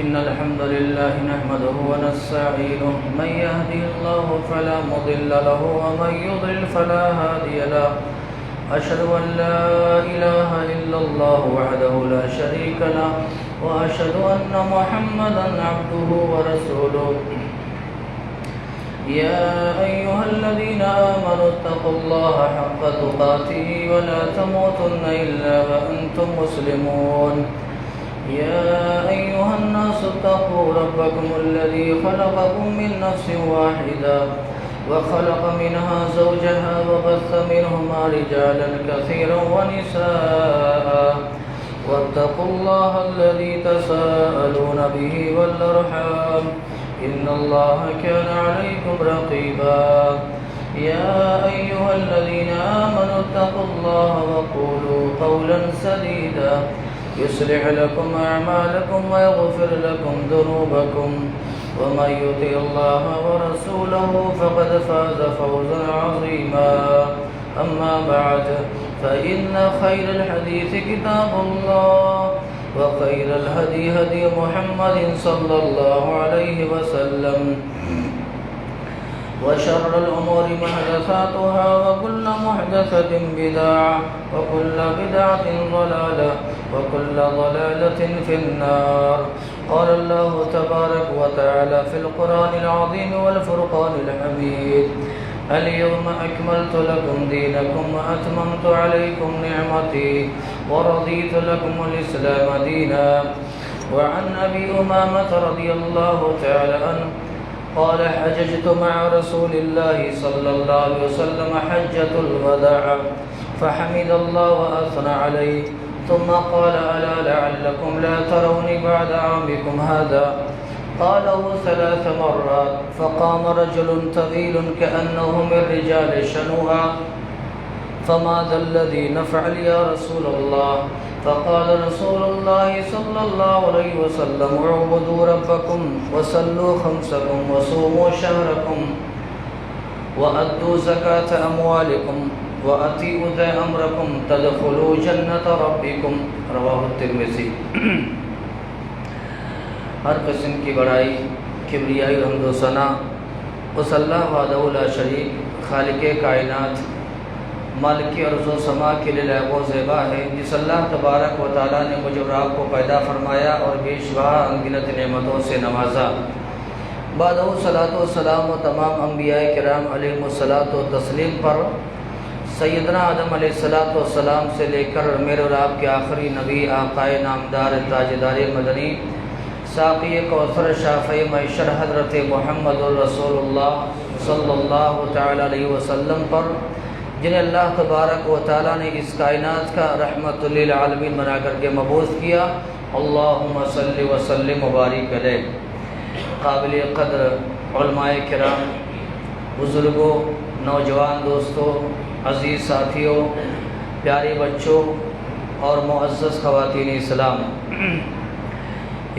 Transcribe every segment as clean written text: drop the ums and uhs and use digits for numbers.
إن الحمد لله نحمده ونستعينه من يهدي الله فلا مضل له ومن يضلل فلا هادي له أشهد أن لا إله إلا الله وحده لا شريك له وأشهد أن محمدا عبده ورسوله يا أيها الذين آمنوا اتقوا الله حق تقاته ولا تموتن إلا وأنتم مسلمون يا أيها الناس اتقوا ربكم الذي خلقكم من نفس واحدة وخلق منها زوجها وبث منهما رجالا كثيرا ونساء واتقوا الله الذي تساءلون به والأرحام إن الله كان عليكم رقيبا يا أيها الذين آمنوا اتقوا الله وقولوا قولا سديدا يصلح لكم أعمالكم ويغفر لكم ذنوبكم ومن يطع الله ورسوله فقد فاز فوزا عظيما أما بعد فإن خير الحديث كتاب الله وخير الهدي هدي محمد صلى الله عليه وسلم وشر الأمور محدثاتها وكل محدثة بدعة وكل بدعة ضلالة وكل ضلالة في النار قال الله تبارك وتعالى في القرآن العظيم والفرقان الحميد اليوم أكملت لكم دينكم وأتممت عليكم نعمتي ورضيت لكم الإسلام دينا وعن أبي أمامة رضي الله تعالى عنه قال حججت مع رسول الله صلى الله عليه وسلم حجة الوداع فحمد الله وأثنى عليه ثم قال ألا لعلكم لا تروني بعد عامكم هذا قاله 3 مرات فقام رجل طويل كأنه من رجال شنوءا فماذا الذي نفعل يا رسول الله فقال رسول الله صلى الله عليه وسلم اعبدوا ربكم وصلوا خمسكم وصوموا شهركم وأدوا زكاة أموالكم وأطيعوا ذا أمركم تدخلوا جنة ربكم رواہ الترمذی۔ ہر قسم کی بڑائی، کبریائی و حمد و ثنا اس اللہ وحدہ لا شریک خالق کائنات مالک ارض و سما کے لیے لائق و زیبا ہے، جس اللہ تبارک و تعالیٰ نے مجھ اور آپ کو پیدا فرمایا اور بے شمار انگنت نعمتوں سے نوازا۔ بعد صلاۃ و سلام و تمام انبیاء کرام علیہم الصلاۃ و تسلیم پر سیدنا آدم علیہ الصلاۃ والسلام سے لے کر میرے اور آپ کے آخری نبی آقائے نامدار تاجدار مدنی ساقی کوثر شافع معشر حضرت محمد الرسول اللہ صلی اللہ تعالی علیہ وسلم پر، جنہیں اللہ تبارک و تعالیٰ نے اس کائنات کا رحمت للعالمین بنا کر کے مبعوث کیا، اللہم صلی وسلم مبارک علیہ۔ قابل قدر علماء کرام، بزرگوں، نوجوان دوستوں، عزیز ساتھیوں، پیارے بچوں اور معزز خواتین اسلام،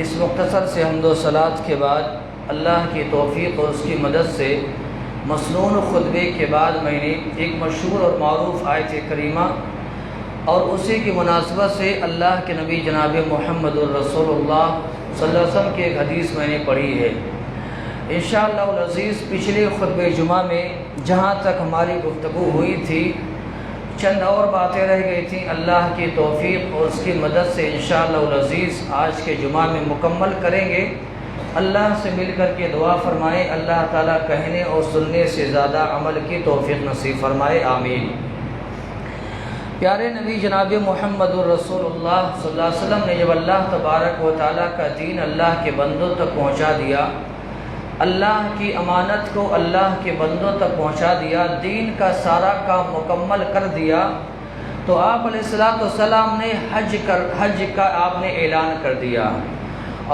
اس مختصر سے حمد و صلات کے بعد اللہ کی توفیق اور اس کی مدد سے مسنون خطبے کے بعد میں نے ایک مشہور اور معروف آیت کریمہ اور اسی کی مناسبت سے اللہ کے نبی جناب محمد الرسول اللہ صلی اللہ علیہ وسلم کی ایک حدیث میں نے پڑھی ہے۔ انشاءاللہ العزیز پچھلے خطبہ جمعہ میں جہاں تک ہماری گفتگو ہوئی تھی، چند اور باتیں رہ گئی تھیں، اللہ کی توفیق اور اس کی مدد سے انشاءاللہ العزیز آج کے جمعہ میں مکمل کریں گے۔ اللہ سے مل کر کے دعا فرمائیں، اللہ تعالیٰ کہنے اور سننے سے زیادہ عمل کی توفیق نصیب فرمائے، آمین۔ پیارے نبی جناب محمد الرسول اللہ صلی اللہ علیہ وسلم نے جب اللہ تبارک و تعالیٰ کا دین اللہ کے بندوں تک پہنچا دیا، اللہ کی امانت کو اللہ کے بندوں تک پہنچا دیا، دین کا سارا کام مکمل کر دیا، تو آپ علیہ السلام نے حج کا آپ نے اعلان کر دیا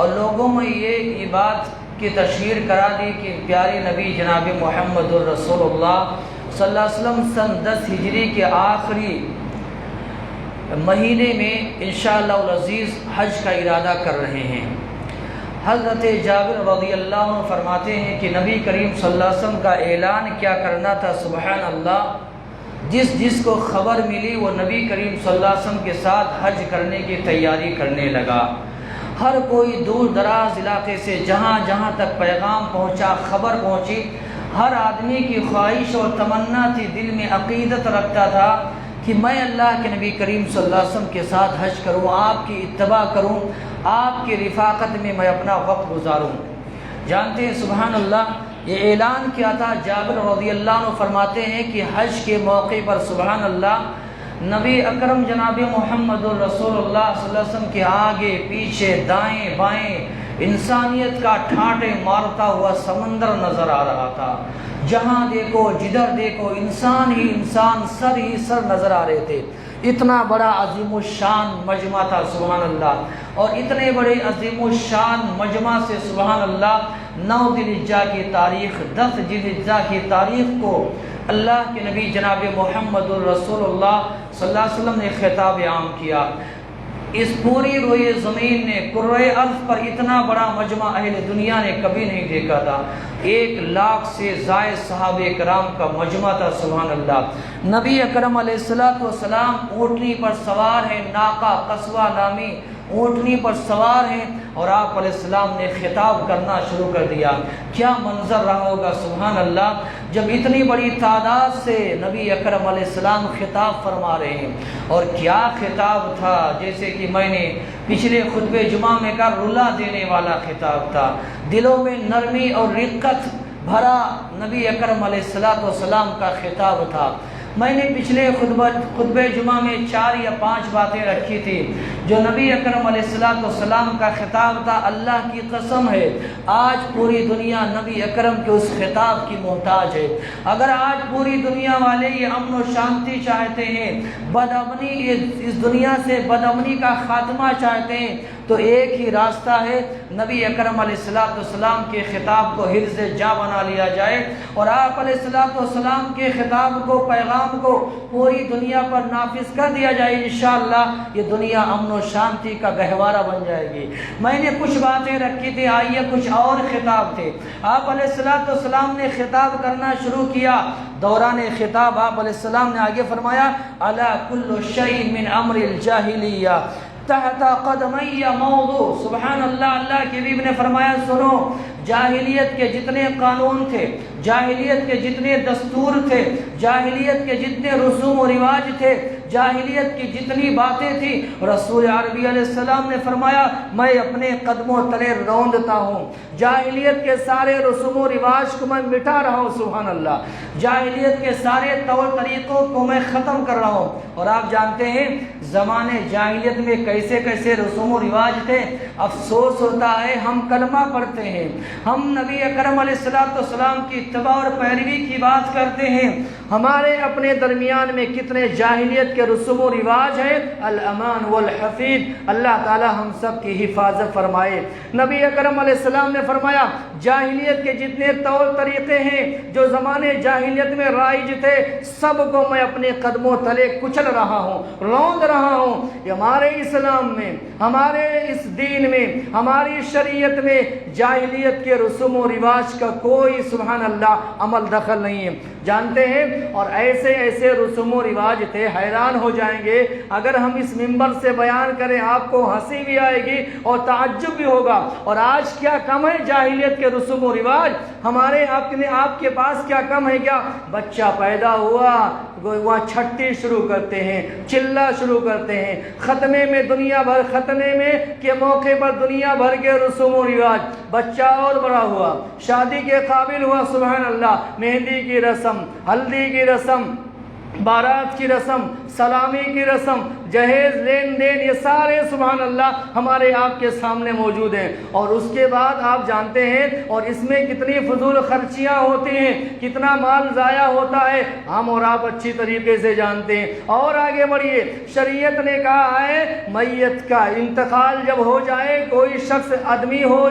اور لوگوں میں یہ بات کی تشہیر کرا دی کہ پیارے نبی جناب محمد الرسول اللہ صلی اللہ علیہ وسلم سن 10 ہجری کے آخری مہینے میں انشاءاللہ العزیز حج کا ارادہ کر رہے ہیں۔ حضرت جابر رضی اللہ عنہ فرماتے ہیں کہ نبی کریم صلی اللہ علیہ وسلم کا اعلان کیا کرنا تھا، سبحان اللہ، جس کو خبر ملی وہ نبی کریم صلی اللہ علیہ وسلم کے ساتھ حج کرنے کی تیاری کرنے لگا۔ ہر کوئی دور دراز علاقے سے جہاں جہاں تک پیغام پہنچا، خبر پہنچی، ہر آدمی کی خواہش اور تمنا تھی، دل میں عقیدت رکھتا تھا کہ میں اللہ کے نبی کریم صلی اللہ علیہ وسلم کے ساتھ حج کروں، آپ کی اتباع کروں، آپ کی رفاقت میں میں اپنا وقت گزاروں۔ جانتے ہیں سبحان اللہ، یہ اعلان کیا تھا۔ جابر رضی اللہ عنہ فرماتے ہیں کہ حج کے موقع پر سبحان اللہ نبی اکرم جناب محمد الرسول اللہ صلی اللہ علیہ وسلم کے آگے پیچھے دائیں بائیں انسانیت کا ٹھاٹے مارتا ہوا سمندر نظر آ رہا تھا۔ جہاں دیکھو جدھر دیکھو انسان ہی انسان، سر ہی سر نظر آ رہے تھے۔ اتنا بڑا عظیم الشان مجمع تھا سبحان اللہ، اور اتنے بڑے عظیم الشان مجمع سے سبحان اللہ 9 ذی الحجہ کی تاریخ، 10 ذی الحجہ کی تاریخ کو اللہ کے نبی جناب محمد الرسول اللہ صلی اللہ علیہ وسلم نے خطاب عام کیا۔ اس پوری روئے زمین نے، کرۂ ارض پر اتنا بڑا مجمع اہل دنیا نے کبھی نہیں دیکھا تھا۔ 1 لاکھ سے زائد صحابہ کرام کا مجمع تھا سبحان اللہ۔ نبی اکرم علیہ السلام اونٹنی پر سوار ہیں، ناقہ قصوہ نامی اونٹنی پر سوار ہیں، اور آپ علیہ السلام نے خطاب کرنا شروع کر دیا۔ کیا منظر رہا ہوگا سبحان اللہ جب اتنی بڑی تعداد سے نبی اکرم علیہ السلام خطاب فرما رہے ہیں۔ اور کیا خطاب تھا، جیسے کہ میں نے پچھلے خطبہ جمعہ میں کہا، رلا دینے والا خطاب تھا، دلوں میں نرمی اور رقت بھرا نبی اکرم علیہ السلام کا خطاب تھا۔ میں نے پچھلے خطبہ جمعہ میں 4 یا 5 باتیں رکھی تھی جو نبی اکرم علیہ السلام کا خطاب تھا۔ اللہ کی قسم ہے آج پوری دنیا نبی اکرم کے اس خطاب کی محتاج ہے۔ اگر آج پوری دنیا والے یہ امن و شانتی چاہتے ہیں، بدامنی، اس دنیا سے بدامنی کا خاتمہ چاہتے ہیں، تو ایک ہی راستہ ہے، نبی اکرم علیہ السلام کے خطاب کو حرز جاں بنا لیا جائے، اور آپ علیہ السلام کے خطاب کو، پیغام کو پوری دنیا پر نافذ کر دیا جائے۔ انشاءاللہ یہ دنیا امن و شانتی کا گہوارہ بن جائے گی۔ میں نے کچھ باتیں رکھی تھی، آئیے کچھ اور خطاب تھے۔ آپ علیہ السلام نے خطاب کرنا شروع کیا۔ دوران خطاب آپ علیہ السلام نے آگے فرمایا، الا کل شیء من امر الجاہلیہ تحت قدمی موضوع۔ سبحان اللہ، اللہ کے حبیب نے فرمایا سنو، جاہلیت کے جتنے قانون تھے، جاہلیت کے جتنے دستور تھے، جاہلیت کے جتنے رسوم و رواج تھے، جاہلیت کی جتنی باتیں تھیں، رسول عربی علیہ السلام نے فرمایا میں اپنے قدموں تلے روندتا ہوں۔ جاہلیت کے سارے رسوم و رواج کو میں مٹا رہا ہوں سبحان اللہ، جاہلیت کے سارے طور طریقوں کو میں ختم کر رہا ہوں۔ اور آپ جانتے ہیں زمانے جاہلیت میں کیسے کیسے رسوم و رواج تھے۔ افسوس ہوتا ہے ہم کلمہ پڑھتے ہیں، ہم نبی اکرم علیہ السلام کی اتباع اور پیروی کی بات کرتے ہیں، ہمارے اپنے درمیان میں کتنے جاہلیت کے رسوم و رواج ہیں۔ الامان والحفیظ، اللہ تعالی ہم سب کی حفاظت فرمائے۔ نبی اکرم علیہ السلام نے فرمایا جاہلیت کے جتنے طور طریقے ہیں جو زمانے جاہلیت میں رائج تھے، سب کو میں اپنے قدموں تلے کچل رہا ہوں، روند رہا ہوں۔ ہمارے اسلام میں، ہمارے اس دین میں، ہماری شریعت میں جاہلیت کے رسوم و رواج کا کوئی سبحان اللہ عمل دخل نہیں ہے، جانتے ہیں۔ اور ایسے ایسے رسوم و رواج تھے، حیران ہو جائیں گے اگر ہم اس منبر سے بیان کریں، آپ کو ہنسی بھی آئے گی اور تعجب بھی ہوگا۔ اور آج کیا کم ہے جاہلیت کے رسوم و رواج؟ ہمارے آپ کے پاس کیا کم ہے؟ کیا بچہ پیدا ہوا وہاں چھٹی شروع کرتے ہیں، چلا شروع کرتے ہیں، ختنے میں دنیا بھر، ختنے میں کے موقع پر دنیا بھر کے رسوم و رواج۔ بچہ اور بڑا ہوا، شادی کے قابل ہوا سبحان اللہ، مہندی کی رسم، ہلدی کی رسم، بارات کی رسم، سلامی کی رسم، جہیز، لین دین، یہ سارے سبحان اللہ ہمارے آپ کے سامنے موجود ہیں۔ اور اس کے بعد آپ جانتے ہیں اور اس میں کتنی فضول خرچیاں ہوتی ہیں، کتنا مال ضائع ہوتا ہے، ہم اور آپ اچھی طریقے سے جانتے ہیں۔ اور آگے بڑھیے، شریعت نے کہا ہے میت کا انتقال جب ہو جائے، کوئی شخص آدمی ہو،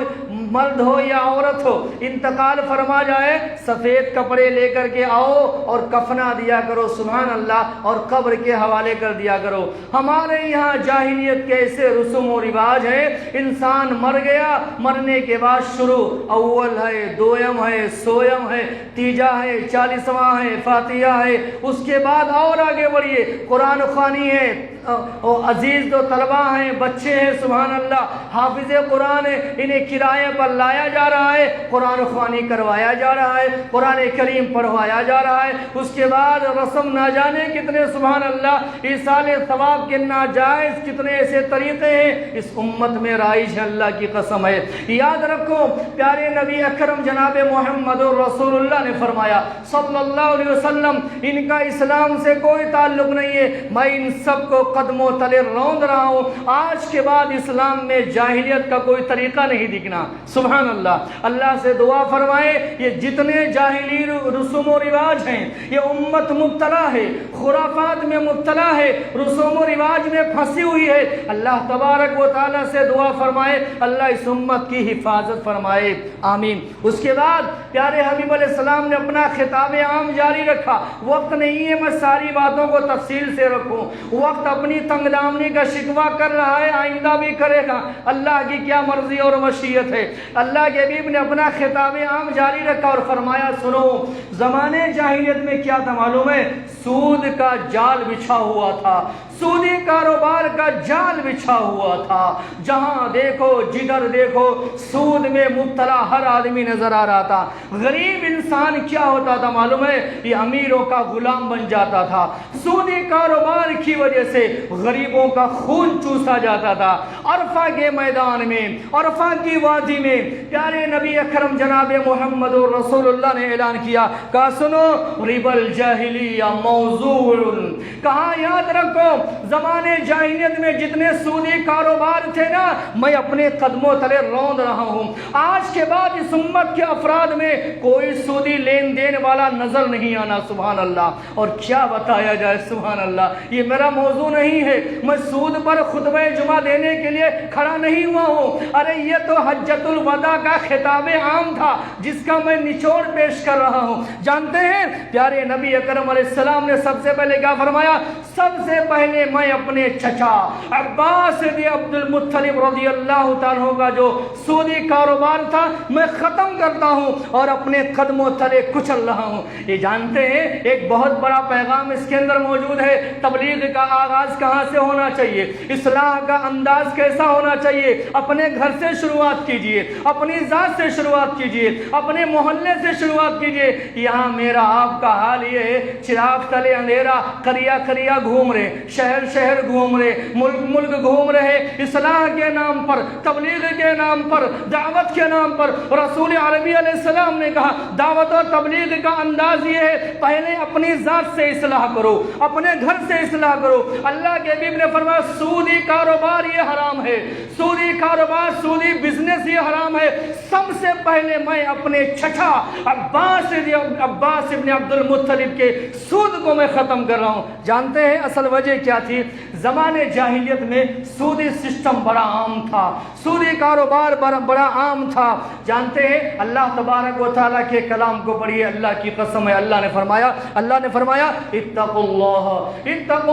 مرد ہو یا عورت ہو، انتقال فرما جائے، سفید کپڑے لے کر کے آؤ اور کفنا دیا کرو سبحان اللہ، اور قبر کے حوالے کر دیا کرو۔ ہمارے یہاں جاہلیت کے ایسے رسوم و رواج ہیں، انسان مر گیا، مرنے کے بعد شروع، اول ہے، دویم ہے، سویم ہے، تیجا ہے، 40واں ہے، فاتحہ ہے، اس کے بعد اور آگے بڑھیے، قرآن خوانی ہے، عزیز دو طلبہ ہیں، بچے ہیں، سبحان اللہ، حافظ قرآن ہیں، انہیں کرائے پر لایا جا رہا ہے، قرآن خوانی کروایا جا رہا ہے، قرآن کریم پڑھوایا جا رہا ہے، اس کے بعد رسم نہ جانے کتنے، سبحان اللہ، ایصال ثواب کے ناجائز کتنے ایسے طریقے ہیں اس امت میں رائج ہے، اللہ کی قسم ہے۔ یاد رکھو پیارے نبی اکرم جناب محمد رسول اللہ نے فرمایا صلی اللہ علیہ وسلم، ان کا اسلام سے کوئی تعلق نہیں ہے، میں ان سب کو قدموں تلے روند رہا ہوں، آج کے بعد اسلام میں جاہلیت کا کوئی طریقہ نہیں دکھنا۔ سبحان اللہ، اللہ سے دعا فرمائے یہ جتنے جاہلی رسوم و رواج ہیں، یہ امت مبتلا ہے، خرافات میں مبتلا ہے، رسوم و رواج میں پھنسی ہوئی ہے، اللہ تبارک و تعالیٰ سے دعا فرمائے اللہ اس امت کی حفاظت فرمائے، آمین۔ اس کے بعد پیارے حبیب علیہ السلام نے اپنا خطاب عام جاری رکھا، وقت نہیں ہے میں ساری باتوں کو تفصیل سے رکھوں، وقت اپنی تنگ دامنی کا شکوہ کر رہا ہے، آئندہ بھی کرے گا، اللہ کی کیا مرضی اور مشیت ہے۔ اللہ کے حبیب نے اپنا خطاب عام جاری رکھا اور فرمایا سنو، زمانے جاہلیت میں کیا تھا معلوم ہے؟ سود کا جال بچھا ہوا تھا، سودی کاروبار کا جال بچھا ہوا تھا، جہاں دیکھو جدھر دیکھو سود میں مبتلا ہر آدمی نظر آ رہا تھا۔ غریب انسان کیا ہوتا تھا معلوم ہے؟ یہ امیروں کا غلام بن جاتا تھا، سودی کاروبار کی وجہ سے غریبوں کا خون چوسا جاتا تھا۔ عرفہ کے میدان میں، عرفہ کی وادی میں پیارے نبی اکرم جناب محمد رسول اللہ نے اعلان کیا، کہا سنو ربا الجاہلیہ موضوع، کہا یاد رکھو زمانے جاہلیت میں جتنے سودی کاروبار تھے نا، میں اپنے قدموں تلے روند رہا ہوں، آج کے بعد اس امت کے افراد میں کوئی سودی لین دین والا نظر نہیں آنا، سبحان اللہ۔ اور کیا بتایا جائے، سبحان اللہ، یہ میرا موضوع نہیں ہے، میں سود پر خطبہ جمعہ دینے کے لیے کھڑا نہیں ہوا ہوں، ارے یہ تو حجۃ الوداع کا خطاب عام تھا جس کا میں نچوڑ پیش کر رہا ہوں۔ جانتے ہیں پیارے نبی اکرم علیہ السلام نے سب سے پہلے کیا فرمایا؟ سب سے پہلے میں اپنے چچا عباس بن عبد المطلب رضی اللہ تعالیٰ کا جو سودی کاروبار تھا میں ختم کرتا ہوں اور اپنے قدموں تلے کچل رہا ہوں۔ یہ جانتے ہیں ایک بہت بڑا پیغام اس کے اندر موجود ہے، تبلیغ کا آغاز کہاں سے ہونا چاہیے، اصلاح کا انداز کیسا ہونا چاہیے، اپنے گھر سے شروعات کیجئے، اپنی ذات سے شروعات کیجئے، اپنے محلے سے شروعات کیجئے۔ یہاں میرا آپ کا حال یہ ہے، چراغ تلے اندھیرا، قریہ قریہ گھوم رہے، شہر شہر گھوم رہے، ملک ملک گھوم رہے، اصلاح کے نام پر، تبلیغ کے نام پر، دعوت کے نام پر۔ رسول عربی علیہ السلام نے کہا دعوت و تبلیغ کا انداز یہ ہے، پہلے اپنی ذات سے اصلاح کرو، اپنے گھر سے اصلاح کرو۔ اللہ کے حبیب نے فرمایا سودی کاروبار یہ حرام ہے، سودی کاروبار، سودی بزنس یہ حرام ہے، سب سے پہلے میں اپنے چچا عباس ابن عبد المطلب کے سود کو میں ختم کر رہا ہوں۔ جانتے ہیں اصل وجہ کیا تھی؟ زمانے جاہلیت میں سودی سسٹم بڑا عام تھا، سودی کاروبار بڑا عام تھا۔ جانتے ہیں اللہ تبارک و تعالیٰ کے کلام کو پڑھیے، اللہ کی قسم ہے، اللہ نے فرمایا اتقوا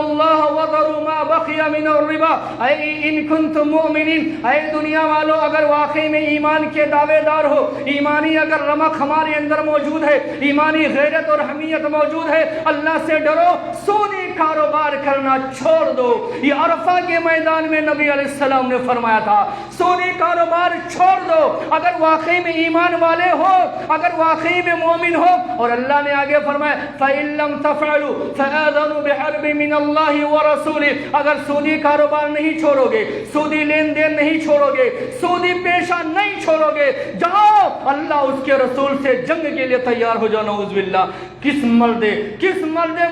اللہ وذروا ما بقی من الربا ان کنتم مؤمنین۔ اے دنیا والو، اگر واقعی میں ایمان کے دعوے دار ہو، ایمانی اگر رمق ہمارے اندر موجود ہے، ایمانی غیرت اور حمیت موجود ہے، اللہ سے ڈرو، سودی کاروبار کرنا چھوڑ دو۔ یہ عرفہ کے میدان میں نبی علیہ السلام نے فرمایا تھا سودی کاروبار چھوڑ دو اگر واقعی میں ایمان والے ہو، اگر واقعی میں مومن ہو۔ اور اللہ نے آگے فرمایا فَإِن لَّمْ تَفْعَلُوا فَآذَنُوا بِحَرْبٍ مِّنَ اللَّهِ وَرَسُولِهِ۔ اگر سودی کاروبار نہیں چھوڑو گے، سودی لین دین نہیں چھوڑو گے، سودی پیشہ نہیں چھوڑو گے، جاؤ اللہ اس کے رسول سے جنگ کے لیے تیار ہو جاؤ، نعوذ باللہ۔ کس مرد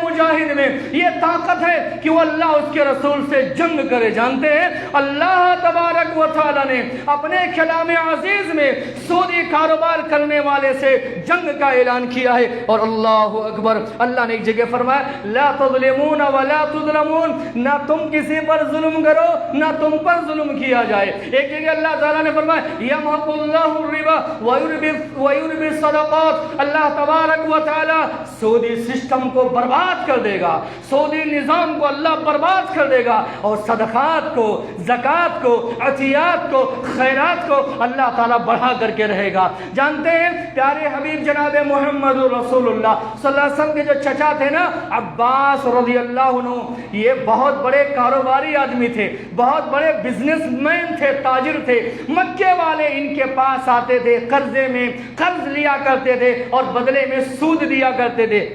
مجاہد میں یہ طاقت ہے کہ وہ اللہ اس کے رسول سے جنگ کرے؟ جانتے ہیں اللہ تبارک و تعالی نے اپنے کلام عزیز میں سودی کاروبار کرنے والے سے جنگ کا اعلان کیا ہے۔ اور اللہ اکبر، اللہ نے ایک جگہ فرمایا لا تظلمون ولا تظلمون، نہ تم کسی پر ظلم کرو نہ تم پر ظلم کیا جائے۔ ایک جگہ اللہ تعالیٰ نے فرمایا یمحق اللہ الربا ویربی الصدقات، اللہ تبارک و تعالی سودی سسٹم کو برباد کر دے گا، سودی نظام کو اللہ برباد کر دے گا، اور صدقات کو، زکوٰۃ کو، عطیات کو، خیرات کو اللہ تعالیٰ بڑھا کر کے رہے گا۔ جانتے ہیں پیارے حبیب جناب محمد رسول اللہ صلی اللہ علیہ وسلم کے جو چچا تھے نا عباس عباس رضی اللہ عنہ یہ بہت بڑے کاروباری آدمی تھے، بہت بڑے بزنس مین تھے، تاجر تھے۔ مکے والے ان کے پاس آتے تھے، قرضے میں قرض لیا کرتے تھے اور بدلے میں سود دیا کرتے تھے۔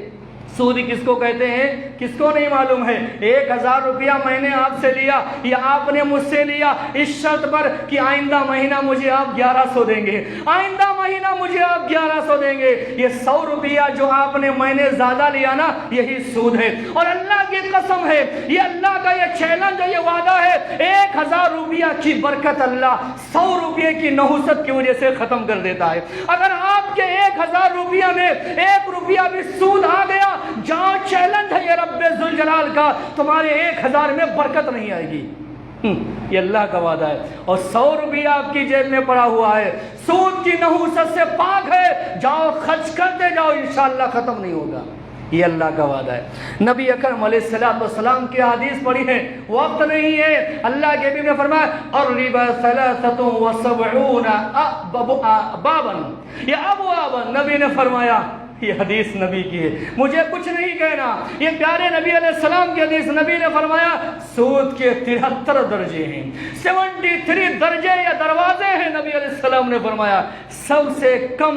سود کس کو کہتے ہیں کس کو نہیں معلوم ہے؟ 1000 روپیہ میں نے آپ سے لیا یا آپ نے مجھ سے لیا اس شرط پر کہ آئندہ مہینہ مجھے آپ 1100 دیں گے، آئندہ مہینہ مجھے آپ 1100 دیں گے۔ یہ 100 روپیہ جو آپ نے میں نے زیادہ لیا نا، یہی سود ہے۔ اور اللہ کی قسم ہے، یہ اللہ کا یہ چیلنج ہے، یہ وعدہ ہے، 1000 روپیہ کی برکت اللہ 100 روپیے کی نحوست کی وجہ سے ختم کر دیتا ہے۔ اگر آپ کے 1000 روپیہ میں 1 روپیہ بھی سود آ گیا، جہاں چیلنج ہے یہ رب ذوالجلال کا، تمہارے 1000 میں برکت نہیں آئے گی۔ یہ اللہ کا وعدہ ہے۔ اور 100 روپیہ آپ کی جیب میں پڑا ہوا ہے، سود کی نحوست سے پاک ہے، جاؤ خرچ کرتے جاؤ، انشاءاللہ ختم نہیں ہوگا۔ یہ اللہ کا وعدہ ہے۔ نبی اکرم علیہ السلام کی حدیث پڑھی ہے، وقت نہیں ہے، اللہ کے نبی نے فرمایا الربا 73 بابا یا ابوابا، نبی نے فرمایا، یہ حدیث نبی کی ہے، مجھے کچھ نہیں کہنا، یہ پیارے نبی علیہ السلام کی حدیث۔ نبی نے فرمایا سود کے 73 درجے ہیں، 73 درجے یا دروازے ہیں۔ نبی علیہ السلام نے فرمایا سب سے کم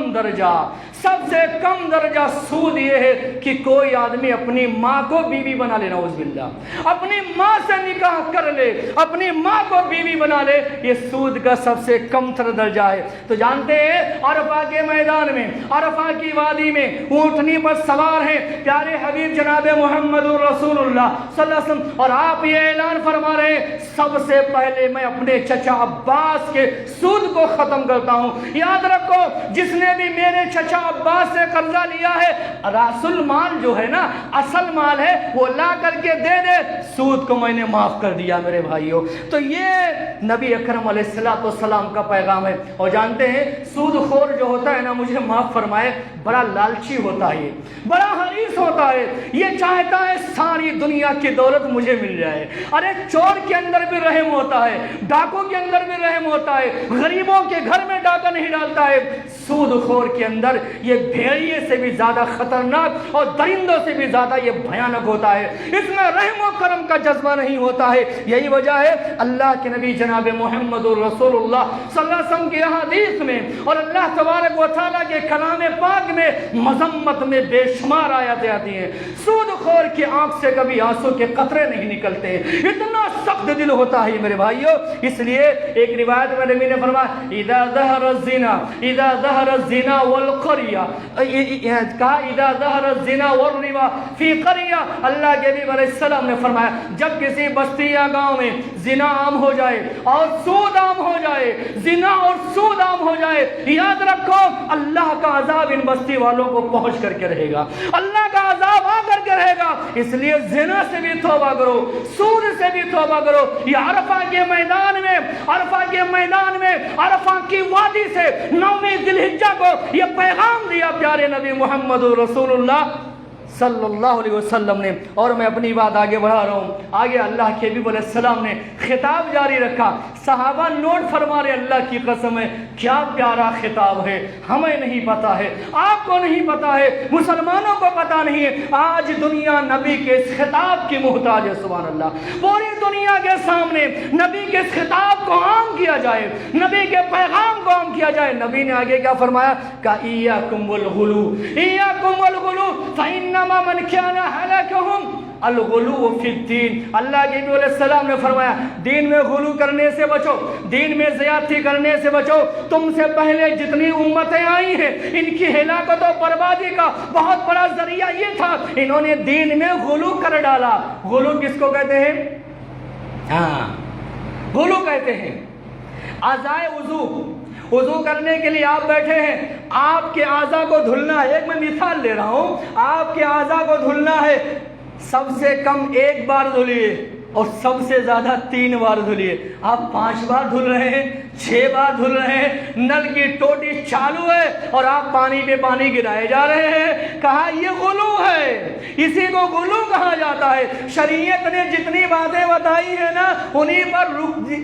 درجہ سود یہ ہے کہ کوئی آدمی اپنی ماں کو بیوی بنا لے، نعوذ باللہ، اپنی ماں سے نکاح کر لے، اپنی ماں کو بیوی بنا لے، یہ سود کا سب سے کم تر درجہ ہے۔ تو جانتے ہیں عرفہ کے میدان میں، عرفہ کی وادی میں اونٹنی پر سوار ہیں پیارے حبیب جناب محمد رسول اللہ صلی اللہ علیہ وسلم، اور آپ یہ اعلان فرما رہے ہیں سب سے پہلے میں اپنے چچا عباس کے سود کو ختم کرتا ہوں۔ یاد رکھو، جس نے بھی میرے چچا عباس سے قرضہ لیا ہے، راس المال جو ہے نا، اصل مال ہے، وہ لا کر کے دے دے، سود کو میں نے معاف کر دیا میرے بھائیوں۔ تو یہ نبی اکرم علیہ السلام کا پیغام ہے۔ اور جانتے ہیں سود خور جو ہوتا ہے نا، مجھے معاف فرمائے، بڑا لالچی ہوتا ہے، بڑا حریص ہوتا ہے، یہ چاہتا ہے ساری دنیا کی دولت مجھے مل جائے۔ ارے چور کے اندر بھی رحم ہوتا ہے، ڈاکو کے اندر بھی رحم ہوتا ہے، غریبوں کے گھر میں ڈاکہ نہیں ڈالتا ہے۔ سود خور کے اندر یہ بھیڑیے سے بھی زیادہ خطرناک اور درندوں سے بھی زیادہ یہ بھیانک ہوتا ہے، اس میں رحم و کرم کا جذبہ نہیں ہوتا ہے۔ یہی وجہ ہے اللہ کے نبی جناب محمد رسول اللہ صلی اللہ علیہ وسلم کی حدیث میں اور اللہ تبارک و تعالیٰ کے کلام پاک میں مذمت میں بے شمار آیاتیں آتی ہیں۔ سود خور کی آنکھ سے کبھی آنسو کے قطرے نہیں نکلتے، اتنا سخت دل ہوتا ہے میرے بھائیوں۔ اس لیے ایک روایت میں نبی نے فرمایا اذا ظہر الزنا والقریہ، کہا اذا ظہر الزنا والربا فی قریہ، اللہ کے نبی علیہ السلام نے فرمایا جب کسی بستی یا گاؤں میں زنا عام ہو جائے اور سود عام ہو جائے، زنا اور سود عام ہو جائے، یاد رکھو اللہ کا عذاب ان بستی والوں کو پہنچ کر کے رہے گا، اللہ کا عذاب آ کر کے رہے گا۔ اس لیے زنا سے بھی توبہ کرو، سود سے بھی توبہ کرو۔ یہ عرفہ کے میدان میں، عرفہ کی وادی سے 9ویں ذی الحجہ کو یہ پیغام دیا پیارے نبی محمد رسول اللہ صلی اللہ علیہ وسلم نے۔ اور میں اپنی بات آگے بڑھا رہا ہوں، آگے اللہ کے حبیب علیہ السلام نے خطاب جاری رکھا۔ صحابہ نوٹ فرما رہے، اللہ کی قسم ہے کیا پیارا خطاب ہے، ہمیں نہیں پتا ہے، آپ کو نہیں پتا ہے، مسلمانوں کو پتا نہیں ہے۔ آج دنیا نبی کے اس خطاب کی محتاج ہے، سبحان اللہ۔ پوری دنیا کے سامنے نبی کے اس خطاب کو عام کیا جائے، نبی کے پیغام کو عام کیا جائے۔ نبی نے آگے کیا فرمایا کہ ایاکم والغلو، ایاکم والغلو فإنما من كان هلكهم الغلو فی الدین۔ اللہ کے نبی علیہ السلام نے فرمایا دین میں غلو کرنے سے بچو، دین میں زیادتی کرنے سے بچو۔ تم سے پہلے جتنی امتیں آئی ہیں ان کی ہلاکت و بربادی کا بہت بڑا ذریعہ یہ تھا، انہوں نے دین میں غلو کر ڈالا۔ غلو کس کو کہتے ہیں؟ غلو کہتے ہیں اعضائے وضو کرنے کے لیے آپ بیٹھے ہیں، آپ کے اعضاء کو دھلنا ہے، ایک میں مثال لے رہا ہوں، آپ کے اعضاء کو دھلنا ہے، سب سے کم ایک بار دھلیے، اور سب سے زیادہ 3 بار دھلیے. آپ 5 بار دھل رہے ہیں, 6 بار دھل رہے ہیں, نل کی ٹوٹی چالو ہے اور آپ پانی پہ پانی گرائے جا رہے ہیں. کہا یہ غلو ہے, اسی کو غلو کہا جاتا ہے. شریعت نے جتنی باتیں بتائی ہیں نا انہیں پر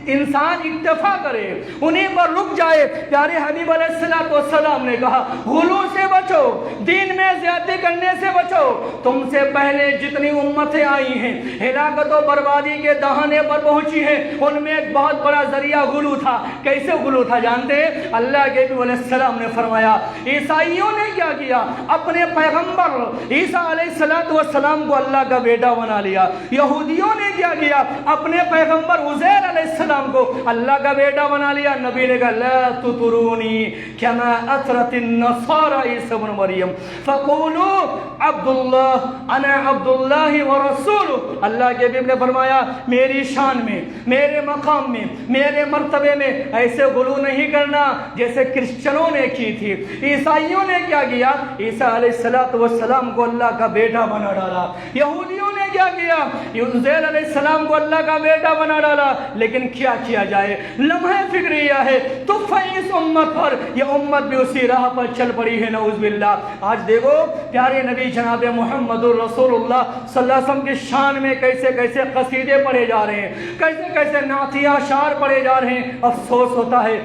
انسان اکتفا کرے, انہیں پر رک جائے. پیارے حبیب علیہ السلام نے کہا غلو سے بچو, دین میں زیادتی کرنے سے بچو. تم سے پہلے جتنی امتیں آئی ہیں ہلاکت و بربادی کے دہانے پر پہنچی ہیں, ان میں ایک بہت بڑا ذریعہ غلو تھا. کیسے غلو تھا جانتے ہیں؟ اللہ کے نبی علیہ السلام نے فرمایا عیسائیوں نے کیا کیا, اپنے پیغمبر عیسیٰ علیہ السلام کو اللہ کا بیٹا بنا لیا. یہودیوں نے کیا کیا, اپنے پیغمبر عزیر علیہ السلام کو اللہ کا بیٹا بنا لیا. نبی نے کہا لا تطرونی کما اطرت النصارى عیسی ابن مریم فقولوا عبد اللہ انا عبد اللہ ورسول. اللہ کے حبیب نے فرمایا میری شان میں, میرے مقام میں, میرے مرتبے میں ایسے غلو نہیں کرنا جیسے کرسچنوں نے کی تھی. عیسائیوں نے کیا کیا, عیسیٰ علیہ السلام کو اللہ کا بیٹا بنا ڈالا. یہودیوں نے کیا کیا, عزیر علیہ السلام کو اللہ کا بیٹا بنا ڈالا. لیکن کیا کیا جائے, لمحہ فکریہ ہے تو اس امت پر, یہ امت بھی اسی راہ پر چل پڑی ہے. نعوذ باللہ. آج دیکھو پیارے نبی جناب محمد رسول اللہ صلی اللہ علیہ وسلم کی شان میں کیسے کیسے قصیدے پڑھے جا رہے ہیں, کیسے کیسے نعتیہ اشعار پڑھے جا رہے ہیں. افسوس ہوتا ہے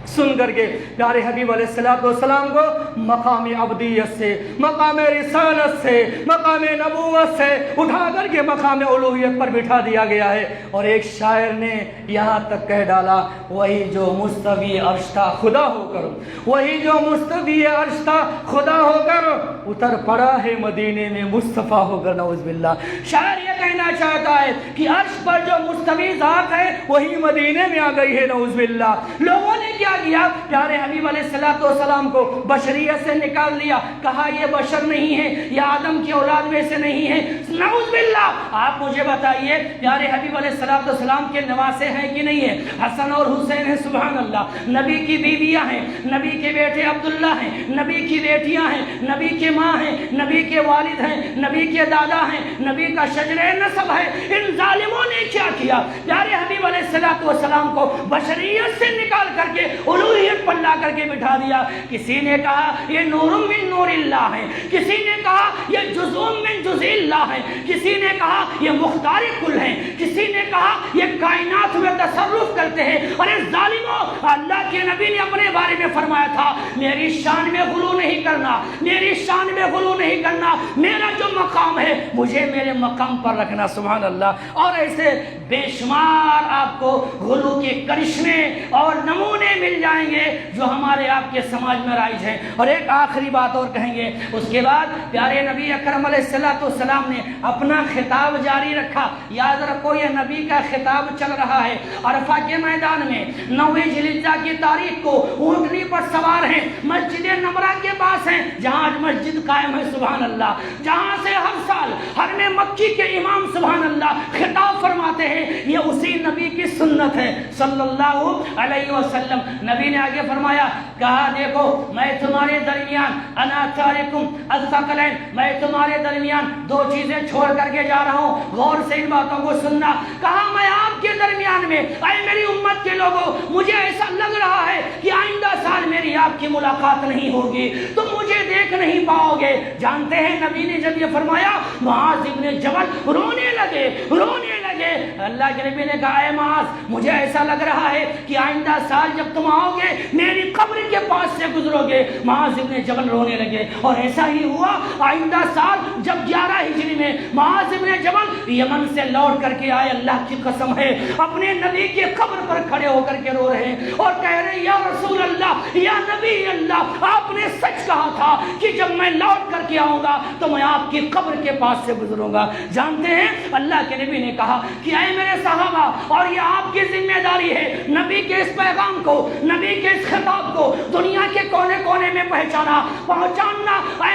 سن کر کے پیارے حبیب علیہ السلام کو مقام عبدیت سے, مقام رسالت سے, مقام نبوت سے اٹھا کر کے مقام الوہیت پر بٹھا دیا گیا ہے. اور ایک شاعر نے یہاں تک کہہ ڈالا وہی جو مستوی عرش تھا خدا ہو کر, وہی جو مستوی عرش تھا خدا ہو کر اتر پڑا ہے مدینے میں مصطفیٰ ہو کر. نعوذ باللہ. شاعر یہ کہنا چاہتا ہے کہ عرش پر جو مستوی ذات ہے وہی مدینے میں آ گئی ہے. نعوذ باللہ. لوگوں نے کیا کیا, پیارے حبیب علیہ السلام کو بشریت سے نکال لیا. کہا یہ بشر نہیں ہے, یہ آدم کی اولاد میں سے نہیں ہے. نعوذ باللہ. آپ مجھے بتائیے پیارے حبیب علیہ السلام کے نواسے ہیں کہ نہیں ہیں؟ حسن اور حسین ہیں, سبحان اللہ. نبی کی بیویاں ہیں, نبی کے بیٹے عبداللہ ہیں, نبی کی بیٹیاں ہیں, نبی کے ماں ہیں, نبی کے والد ہیں, نبی کے دادا ہیں, نبی کا شجر نسب ہے. ان ظالموں نے کیا کیا, پیارے حبیب علیہ السلام کو بشریت سے نکال کر کے الوہیت پر لا کر کے بٹھا دیا. کسی نے کہا یہ نور من نور اللہ ہے, کسی نے کہا یہ جزء من جزء اللہ ہے, کسی نے کہا یہ مختار کل ہے, کسی نے کہا یہ کائنات میں تصرف کرتے ہیں. اور اس ظالموں, اللہ کے نبی نے اپنے بارے میں فرمایا تھا میری شان میں غلو نہیں کرنا, میری شان میں غلو نہیں کرنا, میرا جو مقام ہے مجھے میرے مقام پر رکھنا. سبحان اللہ. اور ایسے بے شمار آپ کو غلو کے کرشمے اور نمونے مل جائیں گے جو ہمارے آپ کے سماج میں رائج ہیں. اور ایک آخری بات اور کہیں گے, اس کے بعد پیارے نبی اکرم علیہ السلام نے اپنا خطاب جاری رکھا. یاد رکھو یہ نبی کا خطاب چل رہا ہے. عرفہ کے میدان میں 9 ذوالحجہ کی تاریخ کو اونٹنی پر سوار ہیں, مسجد نمرہ کے پاس ہیں جہاں آج مسجد قائم ہے. سبحان اللہ. جہاں سے ہر سال حرم مکی کے امام سبحان اللہ خطاب فرماتے ہیں. یہ اسی نبی کی سنت ہے صلی اللہ علیہ وسلم. نبی نے آگے فرمایا, کہا دیکھو میں تمہارے درمیان انا تارکم الثقلین, میں تمہارے درمیان 2 چیزیں چھوڑ کر کے جا رہا ہوں, غور سے ان باتوں کو سننا. کہا میں آپ کے درمیان میں, اے میری امت کے لوگوں, مجھے ایسا لگ رہا ہے کہ آئندہ سال میری آپ کی ملاقات نہیں ہوگی, تم مجھے دیکھ نہیں پاؤ گے. جانتے ہیں نبی نے جب یہ فرمایا معاذ ابن جبل رونے لگے. اللہ کے نبی نے کہا اے معاذ, مجھے ایسا لگ رہا ہے کہ آئندہ سال جب تم آؤ گے میری قبر کے پاس سے گزرو گے. معاذ ابن جبل رونے لگے. اور ایسا ہی ہوا. آئندہ سال جب 11 ہجری میں معاذ ابن جبل یمن سے لوٹ کر کے آئے, اللہ کی قسم ہے اپنے نبی کی قبر پر کھڑے ہو کر کے رو رہے ہیں اور کہہ رہے ہیں یا رسول اللہ, یا نبی اللہ, آپ نے سچ کہا تھا کہ جب میں لوٹ کر کے آؤں گا تو میں آپ کی قبر کے پاس سے گزروں گا. جانتے ہیں اللہ کے نبی نے کہا کہ اے میرے صحابہ, اور یہ آپ کی ذمہ داری ہے نبی کے اس پیغام کو, نبی کے اس خطاب کو دنیا کے کونے کونے میں پہنچانا. اے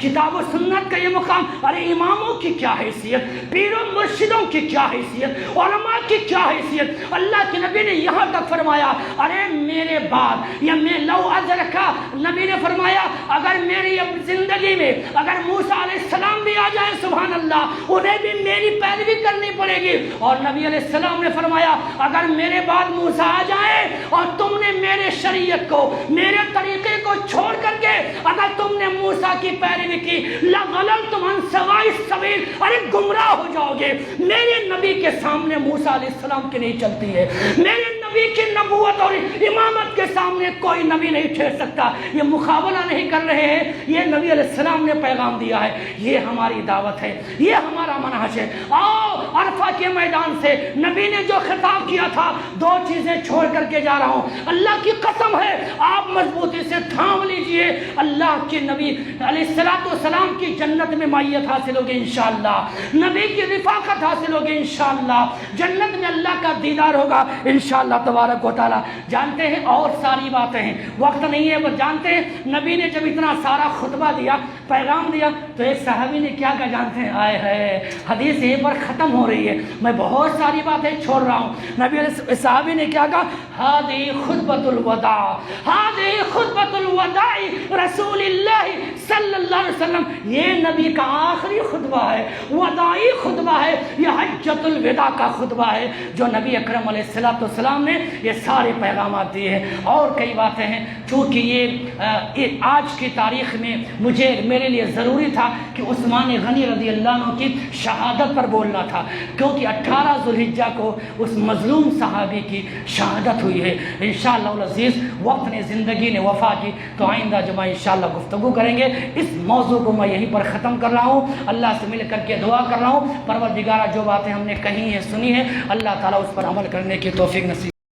کتاب و سنت کا یہ مقام، ارے اماموں کی کیا حیثیت، پیر و مرشدوں کی کیا حیثیت، علماء کی کیا حیثیت۔ اللہ کے نبی نے یہاں تک فرمایا ارے میرے بعد یا میں لو ادرکا، نبی نے فرمایا اگر میری زندگی میں اگر موسیٰ علیہ السلام بھی آ جائے سبحان اللہ، انہیں بھی میری پیروی کرنی پڑے گی۔ اور نبی علیہ السلام نے فرمایا اگر میرے بعد موسیٰ آ جائے اور تم نے میرے شریعت کو میرے طریقے کو چھوڑ کر کے اگر تم نے موسیٰ کی پیروی کی لَضَلَلْتُمْ عَنْ سَوَاءِ السَّبِيلِ، ارے گمراہ ہو جاؤ گے۔ میرے نبی کے سامنے موسیٰ علیہ السلام کی نہیں چلتی ہے، میرے نبی کی نبوت اور امامت کے سامنے کوئی نبی نہیں ٹھہر سکتا۔ یہ مقابلہ نہیں کر رہے ہیں، یہ نبی علیہ السلام نے پیغام دیا ہے، یہ ہماری دعوت ہے، یہ ہمارا منہج ہے۔ آؤ عرفہ کے میدان سے نبی نے جو خطاب کیا تھا، دو چیزیں چھوڑ کر کے جا رہا ہوں، اللہ کی قسم ہے آپ مضبوطی سے تھام لیجئے، اللہ کے نبی علیہ السلام کی جنت میں معیت حاصل ہوگی انشاءاللہ، نبی کی رفاقت حاصل ہوگی انشاءاللہ، جنت میں اللہ کا دیدار ہوگا انشاءاللہ تبارک و تعالی۔ جانتے ہیں اور ساری باتیں ہیں، وقت نہیں ہے، بس جانتے ہیں نبی نے جب اتنا سارا خطبہ دیا، پیغام دیا، تو ایک صحابی نے کیا کہا جانتے ہیں؟ آئے ہے حدیث یہیں پر ختم ہو رہی ہے، میں بہت ساری باتیں چھوڑ رہا ہوں۔ نبی علیہ صحابی نے کیا کہا؟ ہذہ خطبۃ الوداع، ہذہ خطبۃ الوداع رسول اللہ صلی اللہ علیہ وسلم، یہ نبی کا آخری خطبہ ہے، وداعی خطبہ ہے، یہ حجۃ الوداع کا خطبہ ہے جو نبی اکرم علیہ السلام نے یہ سارے پیغامات دیے ہیں۔ اور کئی باتیں ہیں، چونکہ یہ آج کی تاریخ میں میرے لیے ضروری تھا کہ عثمان غنی رضی اللہ عنہ کی شہادت پر بولنا تھا، کیونکہ 18 ذوالحجہ کو اس مظلوم صحابی کی شہادت ہوئی ہے۔ انشاءاللہ العزیز وقت نے زندگی نے وفا کی تو آئندہ جمعہ انشاءاللہ گفتگو کریں گے۔ اس موضوع کو میں یہیں پر ختم کر رہا ہوں، اللہ سے مل کر کے دعا کر رہا ہوں، پروردگارہ جو باتیں ہم نے کہی ہیں سنی ہیں، اللہ تعالیٰ اس پر عمل کرنے کی توفیق نصیب